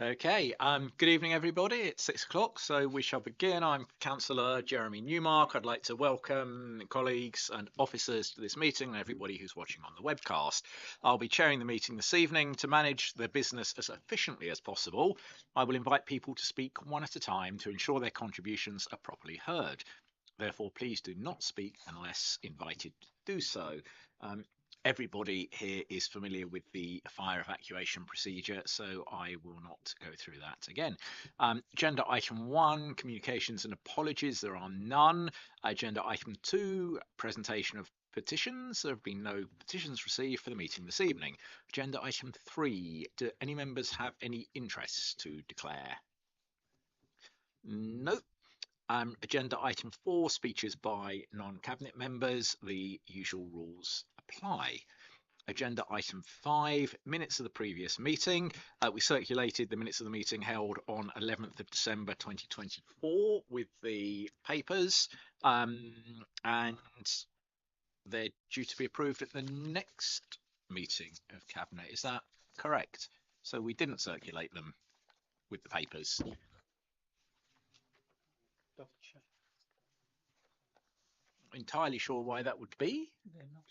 Okay, good evening, everybody. It's 6 o'clock, so we shall begin. I'm Councillor Jeremy Newmark. I'd like to welcome colleagues and officers to this meeting and everybody who's watching on the webcast. I'll be chairing the meeting this evening. To manage the business as efficiently as possible, I will invite people to speak one at a time to ensure their contributions are properly heard. Therefore, please do not speak unless invited to do so. Everybody here is familiar with the fire evacuation procedure, so I will not go through that again. Agenda item 1, communications and apologies. There are none. Agenda item 2, presentation of petitions. There have been no petitions received for the meeting this evening. Agenda item 3, do any members have any interests to declare? Nope. Agenda item 4, speeches by non-cabinet members. The usual rules apply. Agenda item 5, minutes of the previous meeting. We circulated the minutes of the meeting held on 11th of December 2024 with the papers, and they're due to be approved at the next meeting of Cabinet. Is that correct? So we didn't circulate them with the papers. Entirely sure why that would be. They're not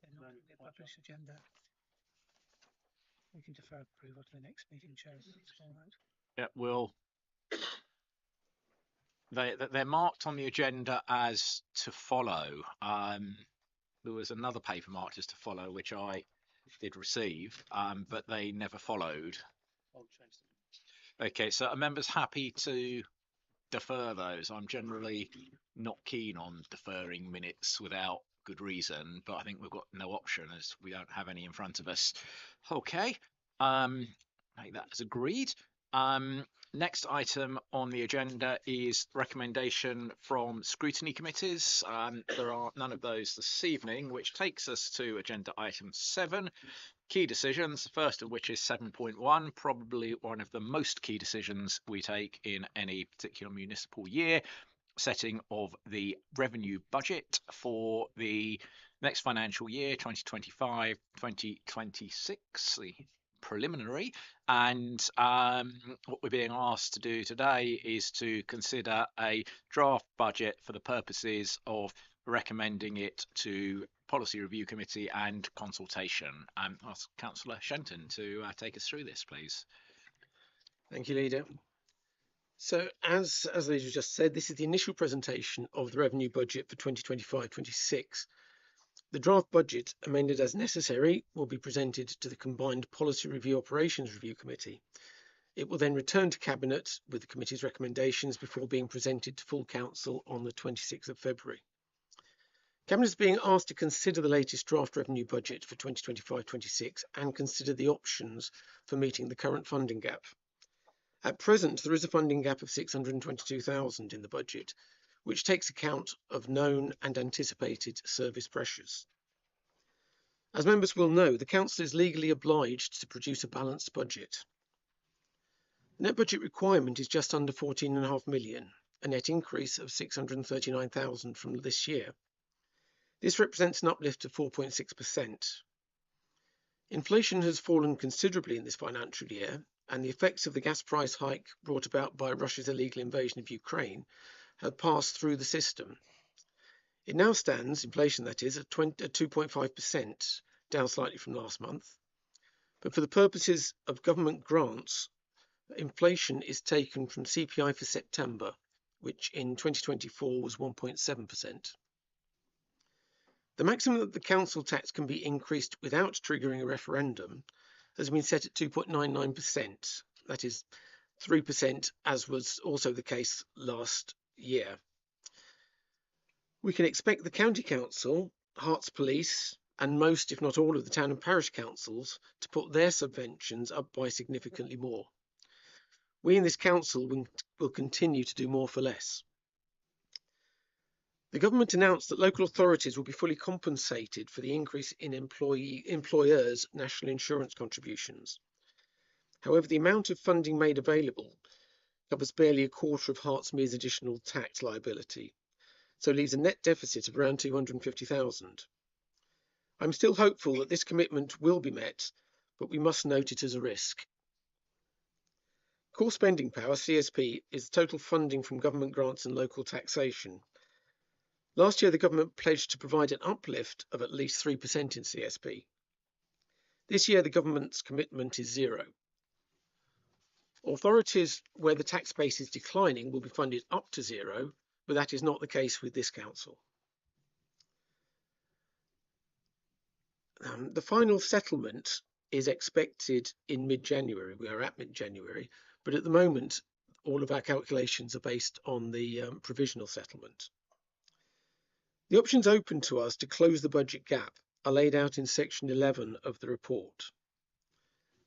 on the published agenda. We can defer approval to the next meeting, Chair. All right. Yeah, well, they're marked on the agenda as to follow. There was another paper marked as to follow, which I did receive, but they never followed. Okay, so are members happy to defer those? I'm generally not keen on deferring minutes without good reason, but I think we've got no option as we don't have any in front of us. Okay, make that as agreed. Next item on the agenda is recommendation from scrutiny committees. There are none of those this evening, which takes us to agenda item 7. Key decisions, the first of which is 7.1, probably one of the most key decisions we take in any particular municipal year, setting of the revenue budget for the next financial year, 2025-2026, the preliminary. And what we're being asked to do today is to consider a draft budget for the purposes of recommending it to Policy Review Committee and consultation. Ask Councillor Shenton to take us through this, please. Thank you, Leader. So as the Leader just said, this is the initial presentation of the revenue budget for 2025-26. The draft budget, amended as necessary, will be presented to the combined Policy Review Operations Review Committee. It will then return to Cabinet with the committee's recommendations before being presented to full Council on the 26th of February. Cabinet is being asked to consider the latest draft revenue budget for 2025-26 and consider the options for meeting the current funding gap. At present, there is a funding gap of 622,000 in the budget, which takes account of known and anticipated service pressures. As members will know, the Council is legally obliged to produce a balanced budget. The net budget requirement is just under 14.5 million, a net increase of 639,000 from this year. This represents an uplift of 4.6%. Inflation has fallen considerably in this financial year, and the effects of the gas price hike brought about by Russia's illegal invasion of Ukraine have passed through the system. It now stands, inflation that is, at 2.5%, down slightly from last month. But for the purposes of government grants, inflation is taken from CPI for September, which in 2024 was 1.7%. The maximum that the council tax can be increased without triggering a referendum has been set at 2.99%. That is 3%, as was also the case last year. We can expect the County Council, Herts Police, and most, if not all, of the town and parish councils to put their subventions up by significantly more. We in this council will continue to do more for less. The government announced that local authorities will be fully compensated for the increase in employers' national insurance contributions. However, the amount of funding made available covers barely a quarter of Hertsmere's additional tax liability, so leaves a net deficit of around 250,000. I'm still hopeful that this commitment will be met, but we must note it as a risk. Core spending power, CSP, is total funding from government grants and local taxation. Last year, the government pledged to provide an uplift of at least 3% in CSP. This year, the government's commitment is 0. Authorities where the tax base is declining will be funded up to 0, but that is not the case with this council. The final settlement is expected in mid-January. We are at mid-January, but at the moment, all of our calculations are based on the provisional settlement. The options open to us to close the budget gap are laid out in section 11 of the report.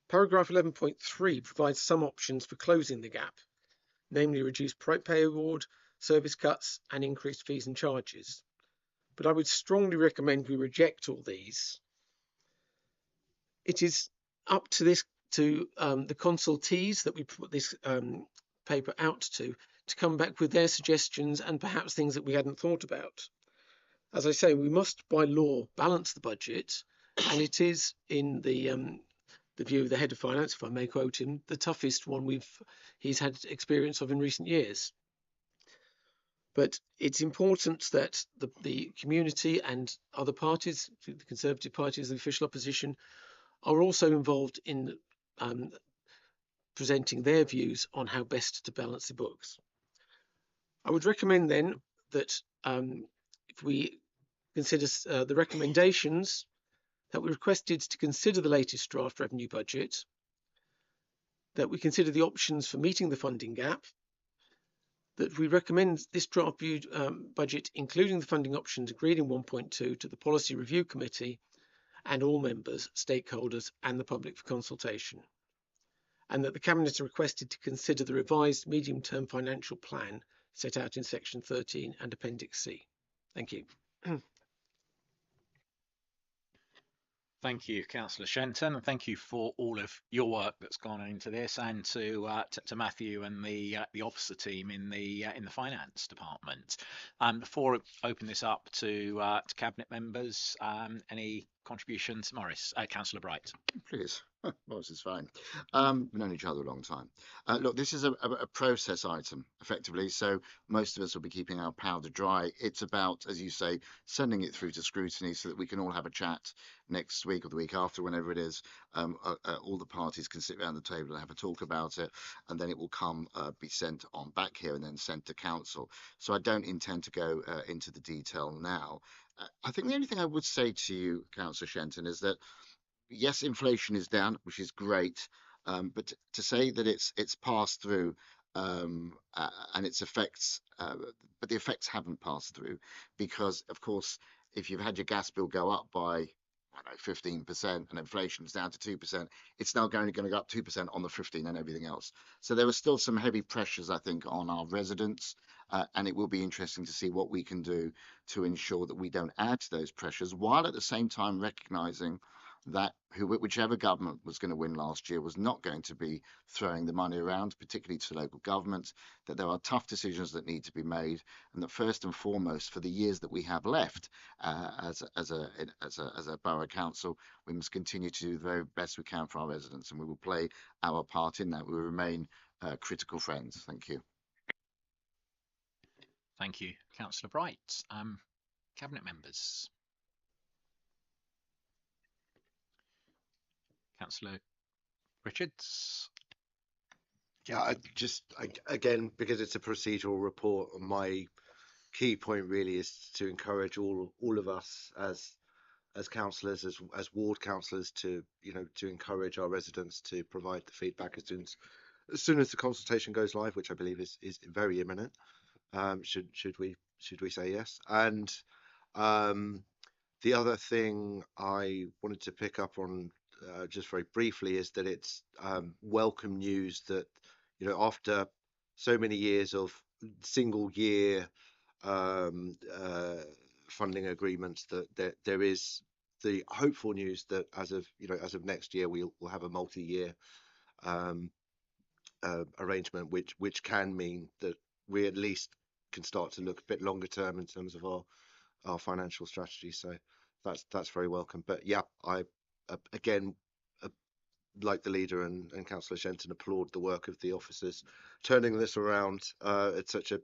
Paragraph 11.3 provides some options for closing the gap, namely reduced pay award, service cuts, and increased fees and charges. But I would strongly recommend we reject all these. It is up to the consultees that we put this paper out to come back with their suggestions and perhaps things that we hadn't thought about. As I say, we must by law balance the budget, and it is in the view of the head of finance, if I may quote him, the toughest one he's had experience of in recent years. But it's important that the community and other parties, the Conservative Party as the official opposition, are also involved in presenting their views on how best to balance the books. I would recommend then that if we consider the recommendations that we requested to consider the latest draft revenue budget, that we consider the options for meeting the funding gap, that we recommend this draft budget, including the funding options agreed in 1.2, to the Policy Review Committee and all members, stakeholders and the public for consultation, and that the Cabinet are requested to consider the revised medium-term financial plan set out in section 13 and Appendix C. Thank you. Thank you, Councillor Shenton, and thank you for all of your work that's gone into this, and to Matthew and the officer team in the finance department. Before I open this up to cabinet members, any contributions? Morris, Councillor Bright. Please. Morris is fine. We've known each other a long time. Look, this is a process item, effectively, so most of us will be keeping our powder dry. It's about, as you say, sending it through to scrutiny so that we can all have a chat next week or the week after, whenever it is. All the parties can sit around the table and have a talk about it, and then it will be sent on back here and then sent to council. So I don't intend to go into the detail now. I think the only thing I would say to you, Councillor Shenton, is that yes, inflation is down, which is great, but to say that it's passed through and its effects, but the effects haven't passed through, because of course, if you've had your gas bill go up by 15% and inflation is down to 2%, it's now going to go up 2% on the 15 and everything else. So there are still some heavy pressures, I think, on our residents, and it will be interesting to see what we can do to ensure that we don't add to those pressures, while at the same time recognising that whichever government was going to win last year was not going to be throwing the money around, particularly to local governments, that there are tough decisions that need to be made, and that first and foremost, for the years that we have left as a borough council, we must continue to do the very best we can for our residents, and we will play our part in that. We will remain critical friends. Thank you. Thank you, Councillor Bright. Cabinet members. Councillor Richards. Yeah, again, because it's a procedural report, my key point really is to encourage all of us as councillors, as ward councillors, to encourage our residents to provide the feedback as soon as the consultation goes live, which I believe is very imminent. Should we say yes? And the other thing I wanted to pick up on just very briefly is that it's welcome news that after so many years of single year funding agreements, that there is the hopeful news that as of next year we'll have a multi-year arrangement, which can mean that we at least can start to look a bit longer term in terms of our financial strategy. So that's very welcome. But yeah, I again like the leader and Councillor Shenton, applaud the work of the officers turning this around at such a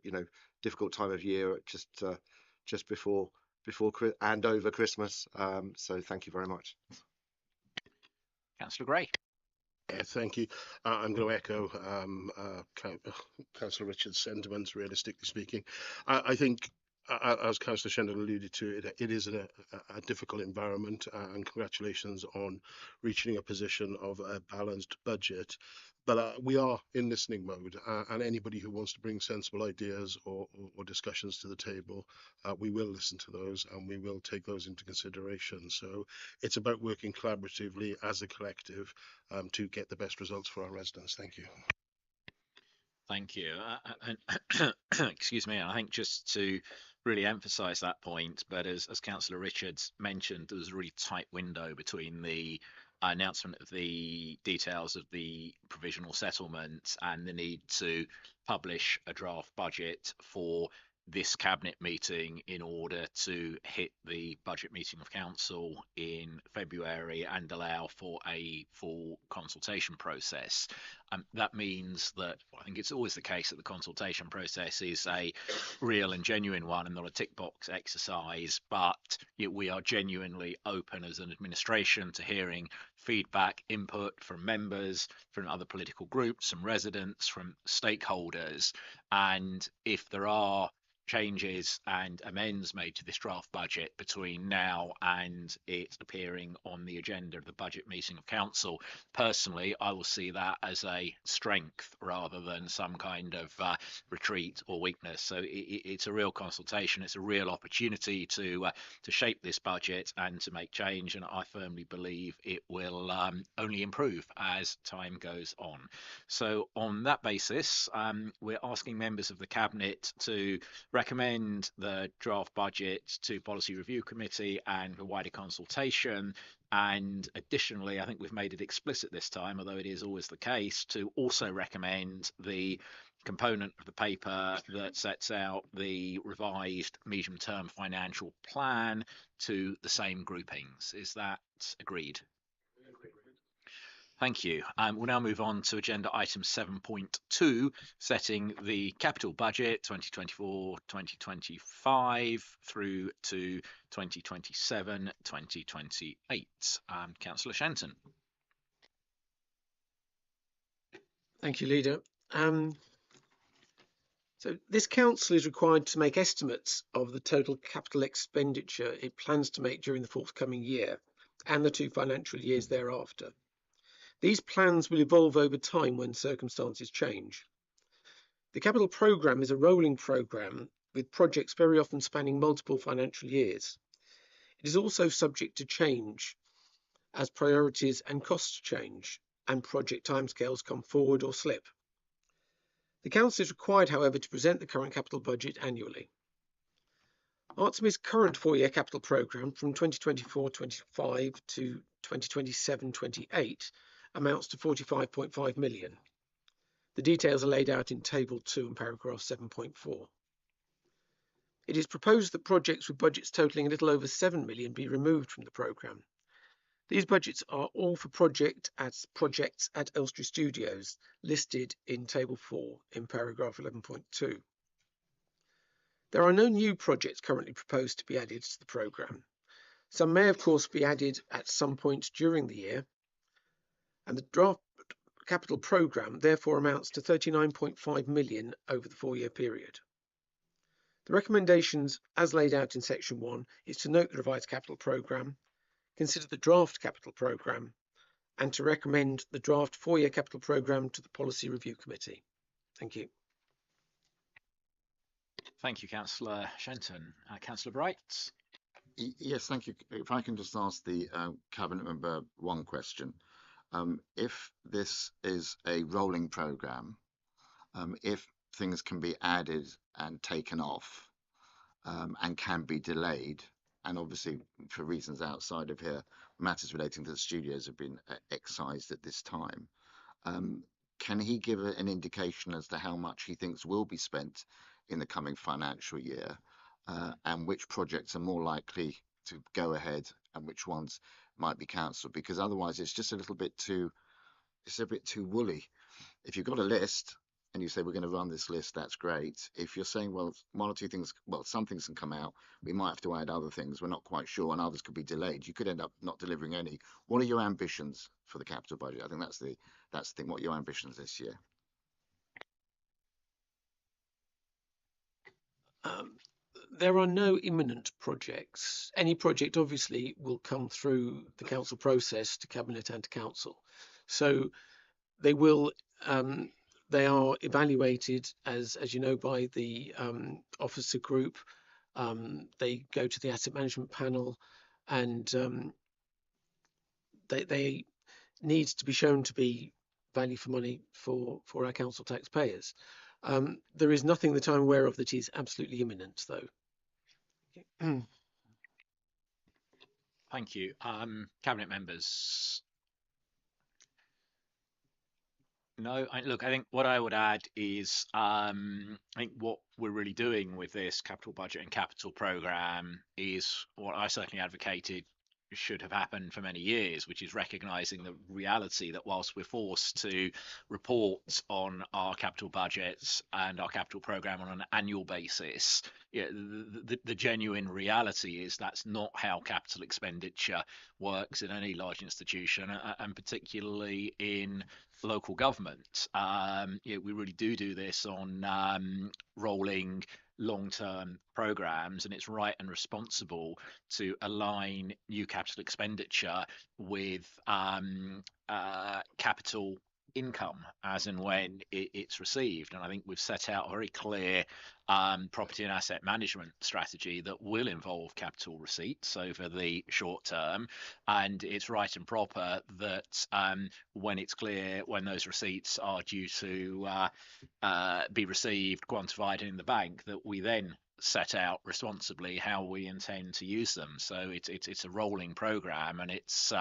difficult time of year, just before and over Christmas. So thank you very much. Councillor Gray. Yeah, thank you. I'm going to echo Councillor Richard's sentiments, realistically speaking. I think, as Councillor Shenton alluded to, it is a difficult environment, and congratulations on reaching a position of a balanced budget. But we are in listening mode, and anybody who wants to bring sensible ideas or discussions to the table, we will listen to those and we will take those into consideration. So it's about working collaboratively as a collective to get the best results for our residents. Thank you. Thank you. Excuse me. I think just to really emphasise that point, but as Councillor Richards mentioned, there was a really tight window between the announcement of the details of the provisional settlement and the need to publish a draft budget for this cabinet meeting in order to hit the budget meeting of council in February and allow for a full consultation process. That means that I think it's always the case that the consultation process is a real and genuine one and not a tick box exercise, but we are genuinely open as an administration to hearing feedback, input from members, from other political groups, from residents, from stakeholders. And if there are changes and amends made to this draft budget between now and it appearing on the agenda of the budget meeting of council, personally I will see that as a strength rather than some kind of retreat or weakness. So it's a real consultation, it's a real opportunity to shape this budget and to make change, and I firmly believe it will only improve as time goes on. So on that basis, we're asking members of the cabinet to recommend the draft budget to Policy Review Committee and a wider consultation. And additionally, I think we've made it explicit this time, although it is always the case, to also recommend the component of the paper that sets out the revised medium-term financial plan to the same groupings. Is that agreed? Thank you. We'll now move on to agenda item 7.2, setting the capital budget 2024-2025 through to 2027-2028. Councillor Shenton. Thank you, Leader. So this council is required to make estimates of the total capital expenditure it plans to make during the forthcoming year and the 2 financial years thereafter. These plans will evolve over time when circumstances change. The capital programme is a rolling programme with projects very often spanning multiple financial years. It is also subject to change as priorities and costs change and project timescales come forward or slip. The Council is required, however, to present the current capital budget annually. Hertsmere's current 4-year capital programme from 2024-25 to 2027-28 amounts to 45.5 million. The details are laid out in Table 2 and paragraph 7.4. It is proposed that projects with budgets totalling a little over 7 million be removed from the programme. These budgets are all for projects at Elstree Studios, listed in Table 4 in paragraph 11.2. There are no new projects currently proposed to be added to the programme. Some may, of course, be added at some point during the year, and the draft capital programme therefore amounts to 39.5 million over the 4-year period. The recommendations, as laid out in Section 1, is to note the revised capital programme, consider the draft capital programme, and to recommend the draft 4-year capital programme to the Policy Review Committee. Thank you. Thank you, Councillor Shenton. Councillor Bright. Yes, thank you. If I can just ask the Cabinet Member one question. If this is a rolling programme, if things can be added and taken off and can be delayed, and obviously for reasons outside of here, matters relating to the studios have been excised at this time, can he give an indication as to how much he thinks will be spent in the coming financial year, and which projects are more likely to go ahead and which ones might be cancelled? Because otherwise it's just a little bit too it's a bit too woolly. If you've got a list and you say we're going to run this list, that's great. If you're saying, well, one or two things, well, some things can come out, we might have to add other things, we're not quite sure, and others could be delayed. You could end up not delivering any. What are your ambitions for the capital budget? I think that's the thing. What are your ambitions this year? There are no imminent projects. Any project obviously will come through the council process to cabinet and to council. So they will they are evaluated as you know by the officer group. They go to the asset management panel, and they need to be shown to be value for money for our council taxpayers. There is nothing that I'm aware of that is absolutely imminent, though. Thank you. Cabinet members. No, look, I think what I would add is I think what we're really doing with this capital budget and capital programme is what I certainly advocated should have happened for many years, which is recognising the reality that whilst we're forced to report on our capital budgets and our capital programme on an annual basis, the genuine reality is that's not how capital expenditure works in any large institution, and particularly in local government. We really do this on rolling long-term programs, and it's right and responsible to align new capital expenditure with capital income as and when it's received. And I think we've set out a very clear property and asset management strategy that will involve capital receipts over the short term, and it's right and proper that when it's clear when those receipts are due to be received, quantified in the bank, that we then set out responsibly how we intend to use them. So it's a rolling program, and it's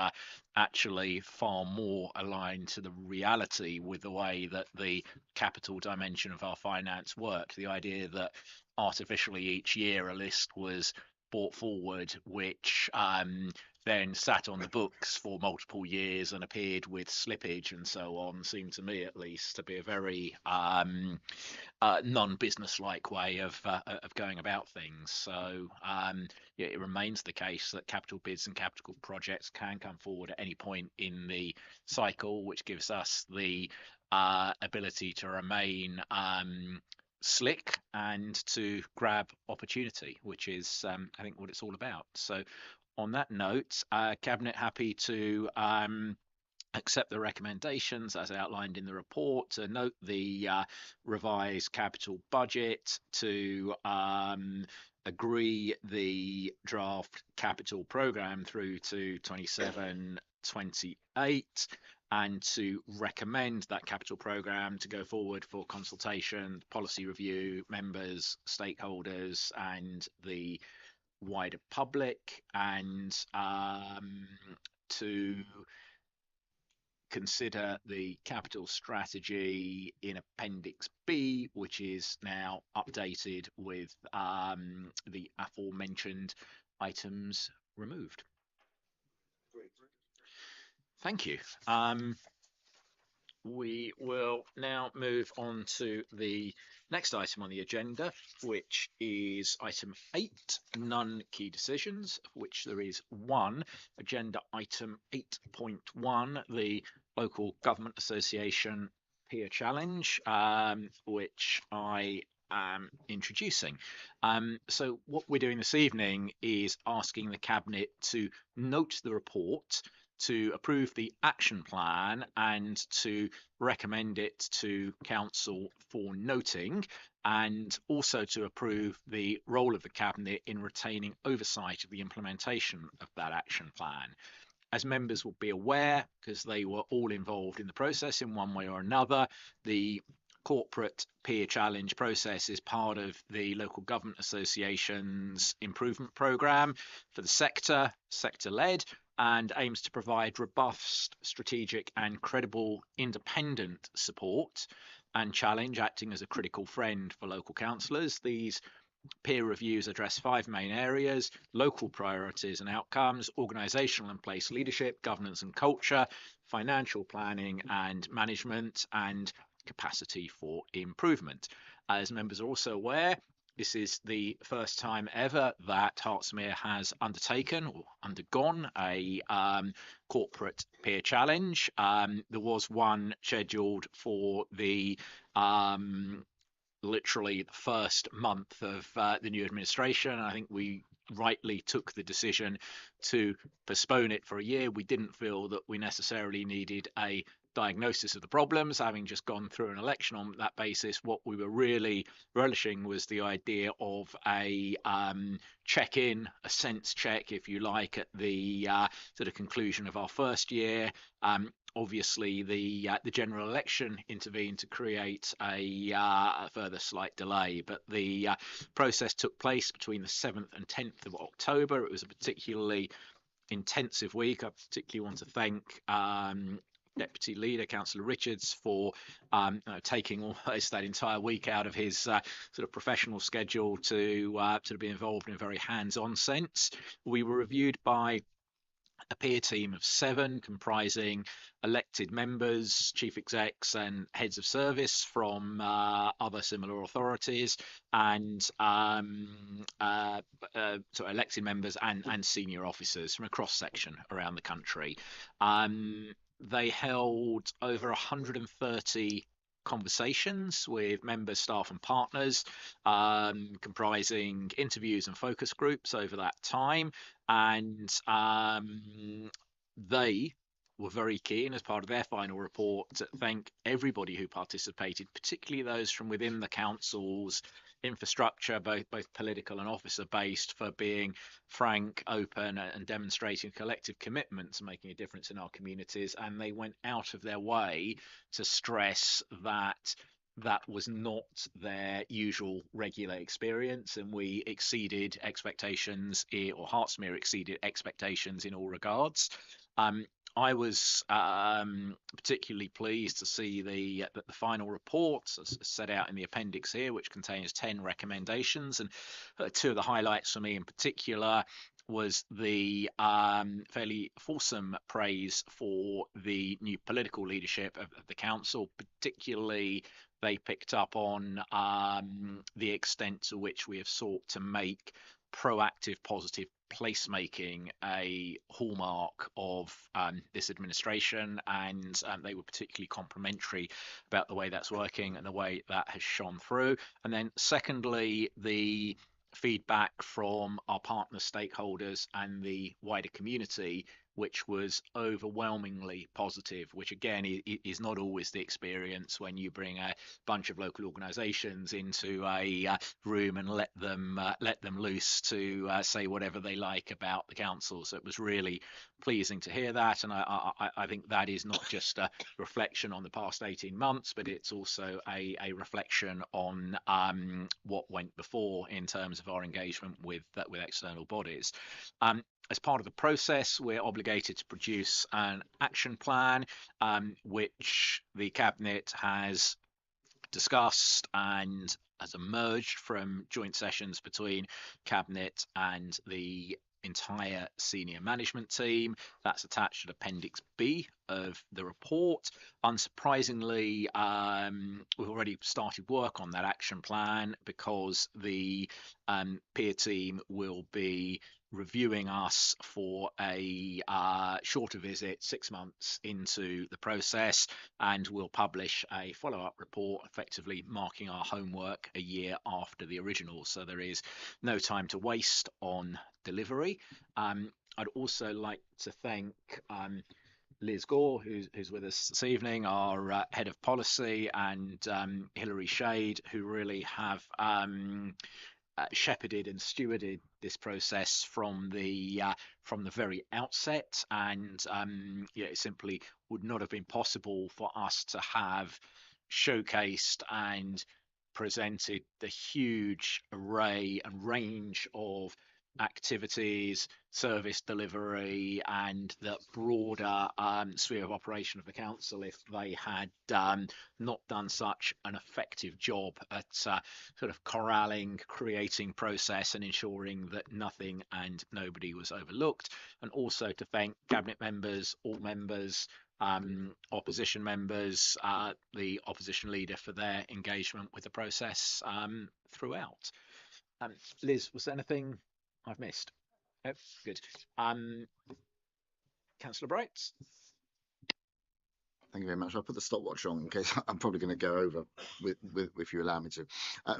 actually far more aligned to the reality with the way that the capital dimension of our finance worked. The idea that artificially each year a list was brought forward which then sat on the books for multiple years and appeared with slippage and so on seemed to me at least to be a very non-business-like way of going about things. So it remains the case that capital bids and capital projects can come forward at any point in the cycle, which gives us the ability to remain slick and to grab opportunity, which is I think what it's all about. So on that note, Cabinet happy to accept the recommendations as outlined in the report, to note the revised capital budget, to agree the draft capital programme through to 27-28, and to recommend that capital programme to go forward for consultation, policy review, members, stakeholders and the wider public, and to consider the capital strategy in Appendix B, which is now updated with the aforementioned items removed. Thank you. We will now move on to the next item on the agenda, which is item 8, non-key decisions, of which there is one, agenda item 8.1, the Local Government Association Peer Challenge, which I am introducing. So what we're doing this evening is asking the Cabinet to note the report, to approve the action plan and to recommend it to Council for noting, and also to approve the role of the Cabinet in retaining oversight of the implementation of that action plan. As members will be aware, because they were all involved in the process in one way or another, the corporate peer challenge process is part of the Local Government Association's improvement programme for the sector-led, and aims to provide robust, strategic and credible independent support and challenge, acting as a critical friend for local councillors. These Peer reviews address 5 main areas: local priorities and outcomes, organisational and place leadership, governance and culture, financial planning and management, and capacity for improvement. As members are also aware, this is the first time ever that Hertsmere has undertaken or undergone a corporate peer challenge. There was one scheduled for the literally the first month of the new administration. I think we rightly took the decision to postpone it for a year. We didn't feel that we necessarily needed a diagnosis of the problems, having just gone through an election on that basis. What we were really relishing was the idea of a check-in, a sense check, if you like, at the sort of conclusion of our first year. Obviously, the general election intervened to create a further slight delay, but the process took place between the 7th and 10th of October. It was a particularly intensive week. I particularly want to thank Deputy Leader, Councillor Richards, for taking almost that entire week out of his sort of professional schedule to be involved in a very hands-on sense. We were reviewed by a peer team of 7 comprising elected members, chief execs and heads of service from other similar authorities, and elected members and senior officers from a cross-section around the country. They held over 130 conversations with members, staff and partners, comprising interviews and focus groups over that time, and they were very keen, as part of their final report, to thank everybody who participated, particularly those from within the council's infrastructure, both political and officer based, for being frank, open and demonstrating collective commitment to making a difference in our communities. And they went out of their way to stress that that was not their usual regular experience, and we exceeded expectations, or Hertsmere exceeded expectations in all regards. I was particularly pleased to see the final report, as set out in the appendix here, which contains 10 recommendations. And 2 of the highlights for me in particular was the fairly fulsome praise for the new political leadership of the council. Particularly, they picked up on the extent to which we have sought to make proactive, positive placemaking a hallmark of this administration, and they were particularly complimentary about the way that's working and the way that has shone through. And then secondly, the feedback from our partner stakeholders and the wider community, which was overwhelmingly positive, which again is not always the experience when you bring a bunch of local organisations into a room and let them loose to say whatever they like about the council. So it was really pleasing to hear that, and I think that is not just a reflection on the past 18 months, but it's also a reflection on what went before in terms of our engagement with external bodies. As part of the process, we're obligated to produce an action plan, which the Cabinet has discussed and has emerged from joint sessions between Cabinet and the entire senior management team. That's attached to Appendix B of the report. Unsurprisingly, we've already started work on that action plan, because the peer team will be reviewing us for a shorter visit 6 months into the process, and we'll publish a follow-up report, effectively marking our homework a year after the original. So there is no time to waste on delivery. I'd also like to thank Liz Gore, who's with us this evening, our head of policy, and Hilary Shade, who really have shepherded and stewarded this process from the very outset, and it simply would not have been possible for us to have showcased and presented the huge array and range of activities, service delivery, and the broader sphere of operation of the council if they had not done such an effective job at sort of corralling, creating process, and ensuring that nothing and nobody was overlooked. And also to thank cabinet members, all members, opposition members, the opposition leader for their engagement with the process throughout. Liz, was there anything I've missed? Oh, good. Councillor Bright. Thank you very much. I'll put the stopwatch on in case I'm probably going to go over if you allow me to.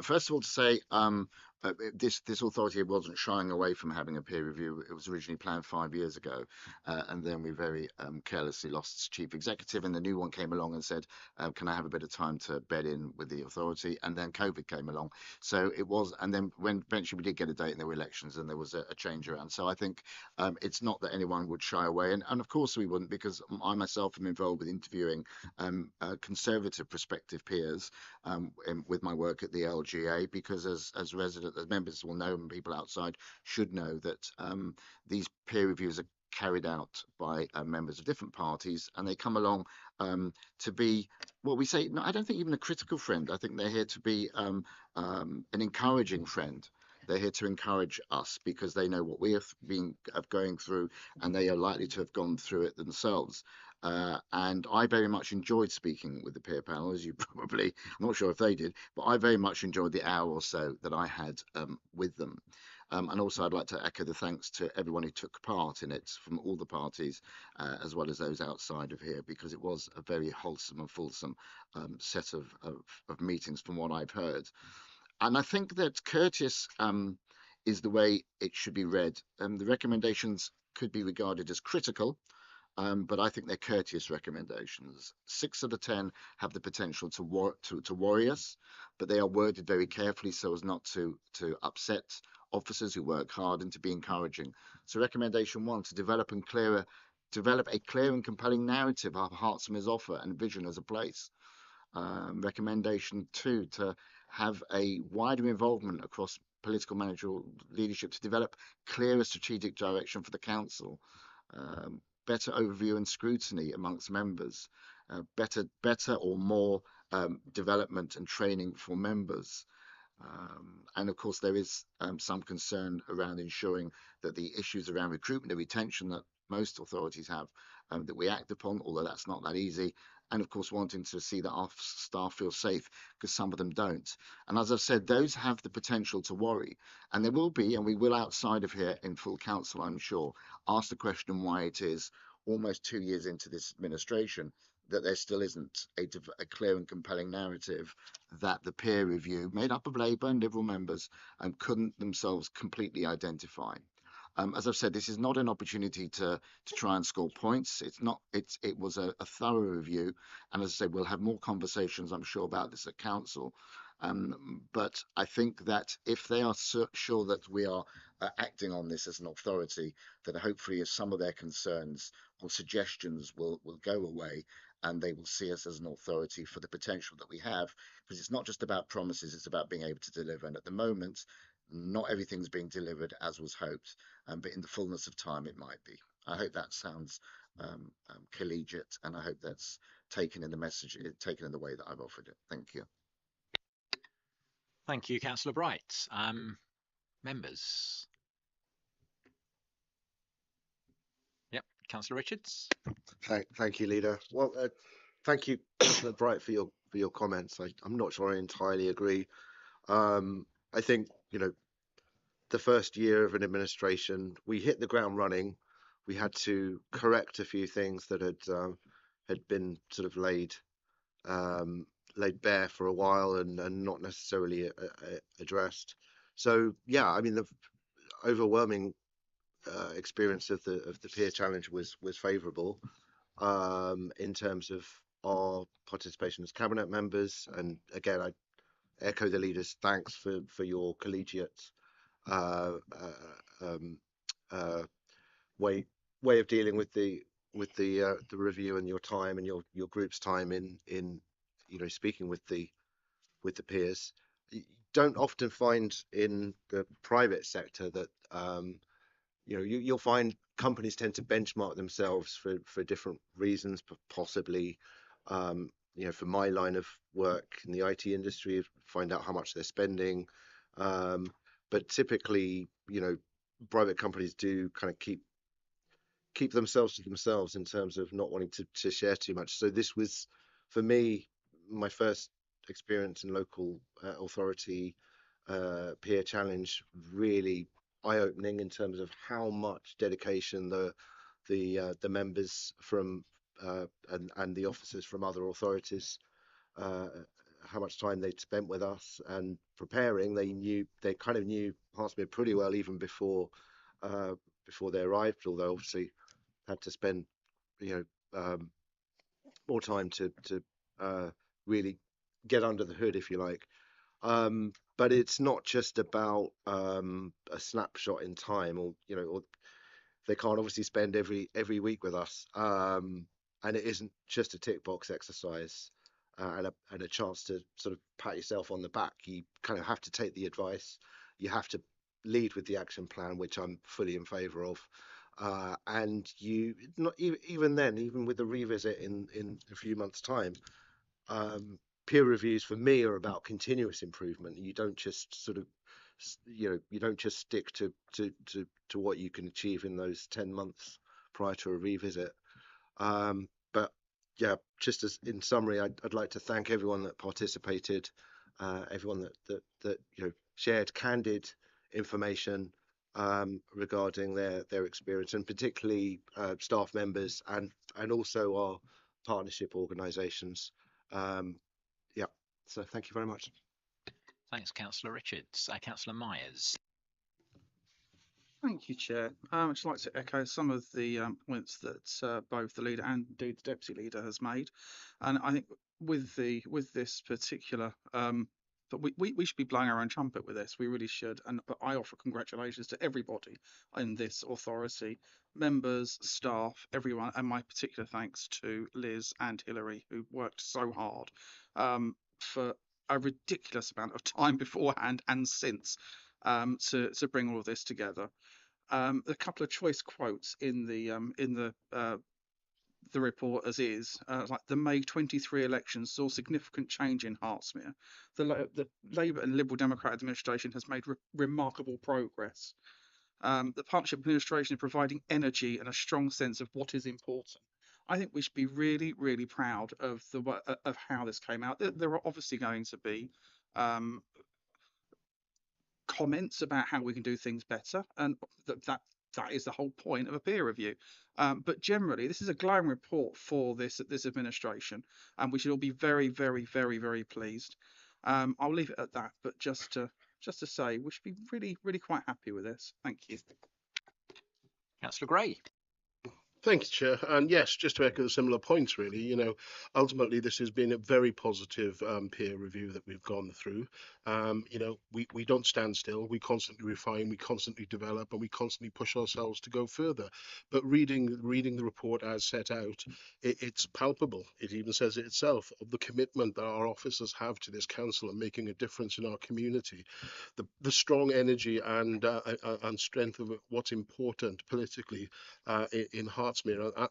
First of all, to say this authority wasn't shying away from having a peer review. It was originally planned 5 years ago, and then we very carelessly lost its chief executive, and the new one came along and said, "Can I have a bit of time to bed in with the authority?" And then COVID came along, so it was. And then when eventually we did get a date, and there were elections, and there was a change around. So I think it's not that anyone would shy away, and of course we wouldn't, because I myself am involved with interviewing conservative prospective peers with my work at the LGA, because as members will know, and people outside should know, that these peer reviews are carried out by members of different parties, and they come along to be what we say, no, I don't think even a critical friend. I think they're here to be an encouraging friend. They're here to encourage us because they know what we have been going through, and they are likely to have gone through it themselves. And I very much enjoyed speaking with the peer panel, as you probably, I'm not sure if they did, but I very much enjoyed the hour or so that I had with them. And also I'd like to echo the thanks to everyone who took part in it from all the parties, as well as those outside of here, because it was a very wholesome and fulsome set of meetings from what I've heard. And I think that courteous is the way it should be read. The recommendations could be regarded as critical, but I think they're courteous recommendations. 6 of the 10 have the potential to worry us, but they are worded very carefully so as not to upset officers who work hard, and to be encouraging. So recommendation 1, to develop a clear and compelling narrative of Hertsmere's offer and vision as a place. Recommendation 2, to have a wider involvement across political managerial leadership to develop clearer strategic direction for the council. Better overview and scrutiny amongst members, better or more development and training for members. And of course, there is some concern around ensuring that the issues around recruitment and retention that most authorities have, that we act upon, although that's not that easy. And of course, wanting to see that our staff feel safe, because some of them don't. And as I've said, those have the potential to worry. And there will be, and we will outside of here in full council, I'm sure, ask the question why it is almost 2 years into this administration that there still isn't a clear and compelling narrative that the peer review, made up of Labour and Liberal members, couldn't themselves completely identify. As I've said, this is not an opportunity to try and score points. It was a thorough review, and as I said, we'll have more conversations, I'm sure, about this at council. But I think that if they are sure that we are acting on this as an authority, then hopefully some of their concerns or suggestions will go away, and they will see us as an authority for the potential that we have, because it's not just about promises, it's about being able to deliver. And at the moment, not everything's being delivered as was hoped, but in the fullness of time it might be. I hope that sounds collegiate, and I hope that's taken in the message, taken in the way that I've offered it. Thank you. Thank you, Councillor Bright. Members. Yep, Councillor Richards. Thank you, Leader. Well, thank you, Councillor Bright, for your comments. I'm not sure I entirely agree. I think, the first year of an administration, we hit the ground running. We had to correct a few things that had been sort of laid bare for a while and not necessarily addressed. So yeah, I mean, the overwhelming experience of the peer challenge was favourable in terms of our participation as cabinet members. And again, I echo the leader's thanks for your collegiate way of dealing with the review, and your time and your group's time in speaking with the peers. don't often find in the private sector that you'll find companies tend to benchmark themselves for different reasons, possibly for my line of work in the IT industry, find out how much they're spending. But typically, private companies do kind of keep themselves to themselves in terms of not wanting to share too much. So this was, for me, my first experience in local authority peer challenge, really eye-opening in terms of how much dedication the members from and the officers from other authorities, how much time they'd spent with us and preparing. They kind of knew Hertsmere pretty well even before they arrived, although obviously had to spend more time to really get under the hood, if you like. But it's not just about a snapshot in time, or they can't obviously spend every week with us, and it isn't just a tick box exercise and a chance to sort of pat yourself on the back. You kind of have to take the advice. You have to lead with the action plan, which I'm fully in favour of. And you not even then, even with the revisit in a few months' time, peer reviews for me are about continuous improvement. You don't just sort of you don't just stick to what you can achieve in those 10 months prior to a revisit. But yeah, just as in summary, I'd like to thank everyone that participated, everyone that shared candid information regarding their experience, and particularly staff members and also our partnership organisations. So thank you very much. Thanks, Councillor Richards. Councillor Myers. Thank you, Chair. I'd just like to echo some of the points that both the leader and indeed the deputy leader has made, and I think with this particular, but we should be blowing our own trumpet with this. We really should. But I offer congratulations to everybody in this authority, members, staff, everyone, and my particular thanks to Liz and Hilary, who worked so hard for a ridiculous amount of time beforehand and since to bring all of this together. A couple of choice quotes in the report as is, like the May 23 elections saw significant change in Hertsmere. The Labour and Liberal Democrat administration has made remarkable progress. The partnership administration is providing energy and a strong sense of what is important. I think we should be really, really proud of how this came out. There are obviously going to be comments about how we can do things better, and that is the whole point of a peer review. But generally, this is a glowing report for this administration, and we should all be very, very, very, very pleased. I'll leave it at that, but just to say, we should be really, really quite happy with this. Thank you. Councillor Gray. Thank you, Chair. And yes, just to echo similar points, really, ultimately this has been a very positive peer review that we've gone through. We don't stand still. We constantly refine, we constantly develop, and we constantly push ourselves to go further. But reading the report as set out, it's palpable. It even says it itself, of the commitment that our officers have to this council and making a difference in our community. The strong energy and strength of what's important politically in Hertsmere,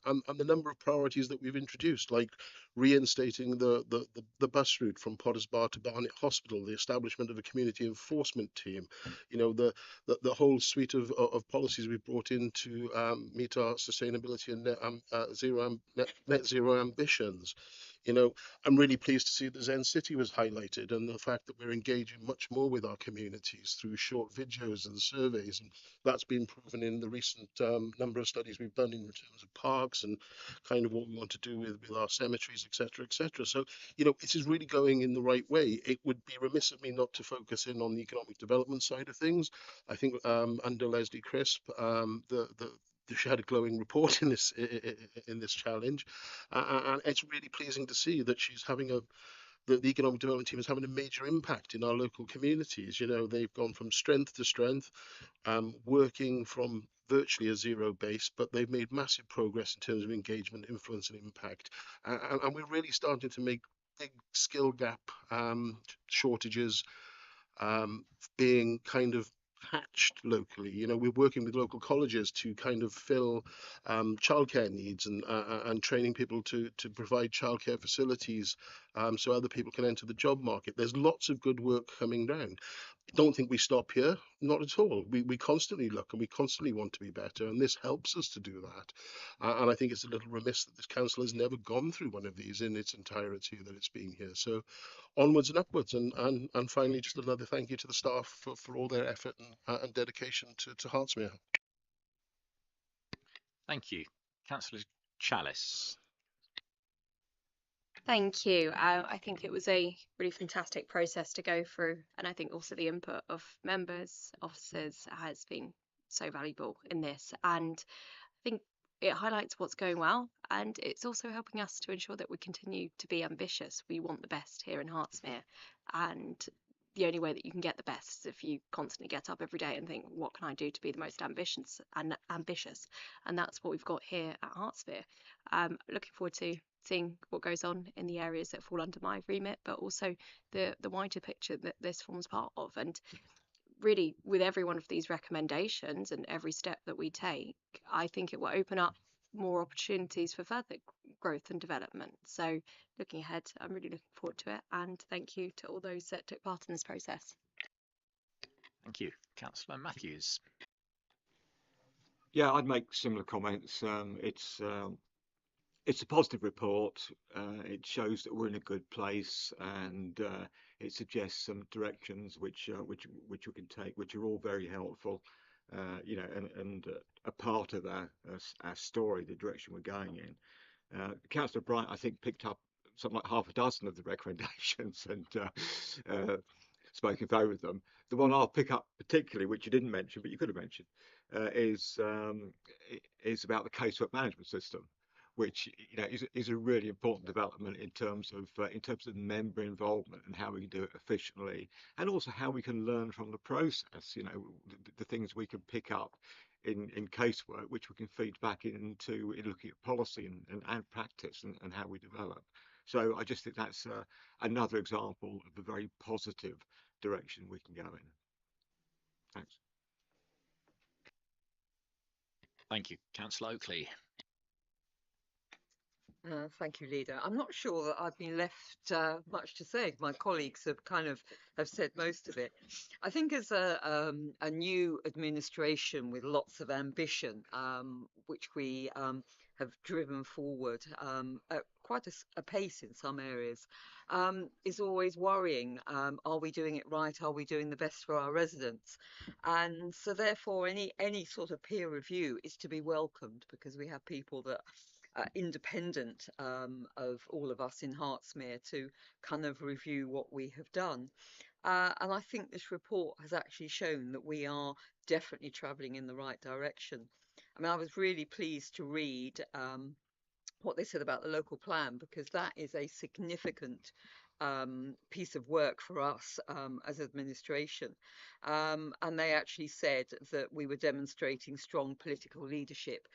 and the number of priorities that we've introduced, like reinstating the bus route from Potters Bar to Barnet Hospital, the establishment of a community enforcement team, the whole suite of policies we've brought in to meet our sustainability and net zero ambitions. I'm really pleased to see the Zen City was highlighted, and the fact that we're engaging much more with our communities through short videos and surveys, and that's been proven in the recent number of studies we've done in terms of parks and kind of what we want to do with our cemeteries, etc., etc. So, it is really going in the right way. It would be remiss of me not to focus in on the economic development side of things. I think under Leslie Crisp, she had a glowing report in this challenge, and it's really pleasing to see that she's having the economic development team is having a major impact in our local communities. They've gone from strength to strength, working from virtually a zero base, but they've made massive progress in terms of engagement, influence, and impact. And we're really starting to make big skill gap shortages being kind of hatched locally. You know, we're working with local colleges to kind of fill childcare needs and training people to provide childcare facilities so other people can enter the job market. There's lots of good work coming down. Don't think we stop here, not at all. We constantly look and we constantly want to be better, and this helps us to do that. And I think it's a little remiss that this council has never gone through one of these in its entirety that it's been here. So onwards and upwards, and finally just another thank you to the staff for all their effort and dedication to Hertsmere. Thank you. Councillor Chalice. Thank you. I think it was a really fantastic process to go through, and I think also the input of members, officers has been so valuable in this. And I think it highlights what's going well, and it's also helping us to ensure that we continue to be ambitious. We want the best here in Hertsmere, and the only way that you can get the best is if you constantly get up every day and think, what can I do to be the most ambitious? And that's what we've got here at Hertsmere. Looking forward to seeing what goes on in the areas that fall under my remit, but also the wider picture that this forms part of. And really, with every one of these recommendations and every step that we take, I think it will open up more opportunities for further growth and development. So looking ahead, I'm really looking forward to it, and thank you to all those that took part in this process. Thank you. Councillor Matthews. Yeah, I'd make similar comments. It's a positive report. It shows that we're in a good place, and it suggests some directions which we can take, which are all very helpful. You know, and a part of our story, the direction we're going in. Councillor Bright, I think, picked up something like half a dozen of the recommendations and spoke in favour of them. The one I'll pick up particularly, which you didn't mention, but you could have mentioned, is about the casework management system, which is a really important development in terms of member involvement and how we can do it efficiently, and also how we can learn from the process. You know, the things we can pick up in casework, which we can feed back into in looking at policy and practice and how we develop. So I just think that's another example of a very positive direction we can go in. Thanks. Thank you. Councillor Oakley. Thank you, Leader. I'm not sure that I've been left much to say. My colleagues have said most of it. I think as a new administration with lots of ambition, which we have driven forward at quite a pace in some areas, is always worrying. Are we doing it right? Are we doing the best for our residents? And so therefore any sort of peer review is to be welcomed, because we have people that independent of all of us in Hertsmere to kind of review what we have done. And I think this report has actually shown that we are definitely travelling in the right direction. I mean, I was really pleased to read what they said about the local plan, because that is a significant piece of work for us as administration. And they actually said that we were demonstrating strong political leadership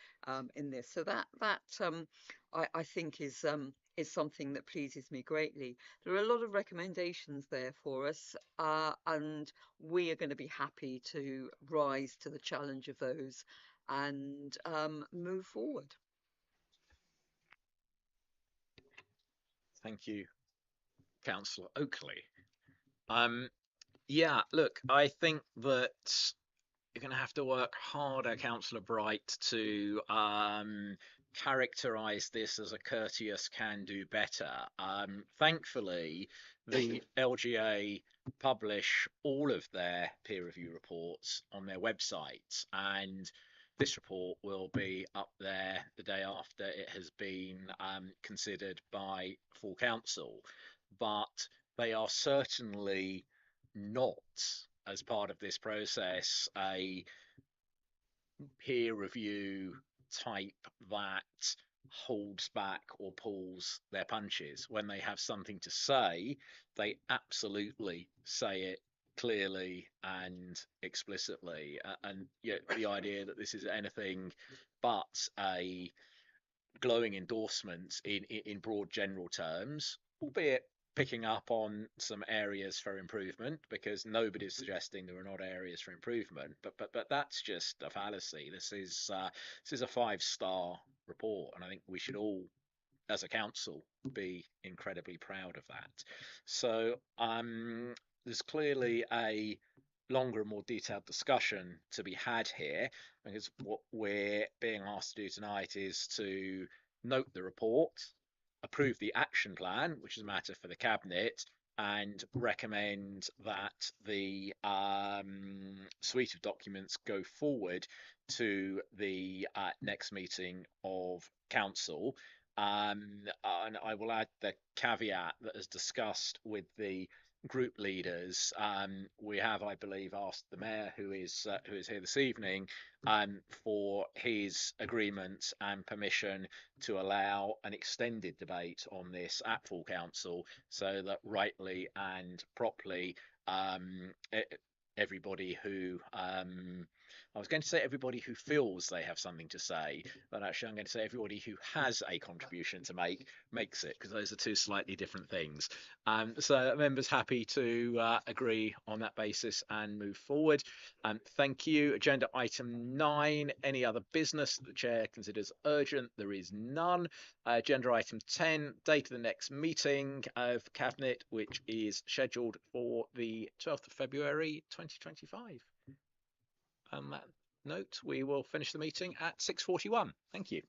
in this. So that I think is something that pleases me greatly. There are a lot of recommendations there for us, and we are going to be happy to rise to the challenge of those and move forward. Thank you, Councillor Oakley. Yeah, look, I think that you're going to have to work harder, Councillor Bright, to characterise this as a courteous can do better. Thankfully, the LGA publish all of their peer review reports on their website, and this report will be up there the day after it has been considered by full council. But they are certainly not, as part of this process, a peer review type that holds back or pulls their punches. When they have something to say, they absolutely say it clearly and explicitly. And the idea that this is anything but a glowing endorsement in broad general terms, albeit picking up on some areas for improvement, because nobody's suggesting there are not areas for improvement, but that's just a fallacy. This is a 5-star report, and I think we should all, as a council, be incredibly proud of that. So there's clearly a longer and more detailed discussion to be had here, because what we're being asked to do tonight is to note the report, approve the action plan, which is a matter for the Cabinet, and recommend that the suite of documents go forward to the next meeting of Council. And I will add the caveat that, as discussed with the group leaders, we have, I believe, asked the Mayor, who is here this evening, for his agreement and permission to allow an extended debate on this at full council, so that rightly and properly everybody who I was going to say everybody who feels they have something to say, but actually I'm going to say everybody who has a contribution to make makes it, because those are two slightly different things. So members happy to agree on that basis and move forward. Thank you. Agenda item 9, any other business that the chair considers urgent? There is none. Agenda item 10, date of the next meeting of Cabinet, which is scheduled for the 12th of February 2025. On that note, we will finish the meeting at 6:41. Thank you.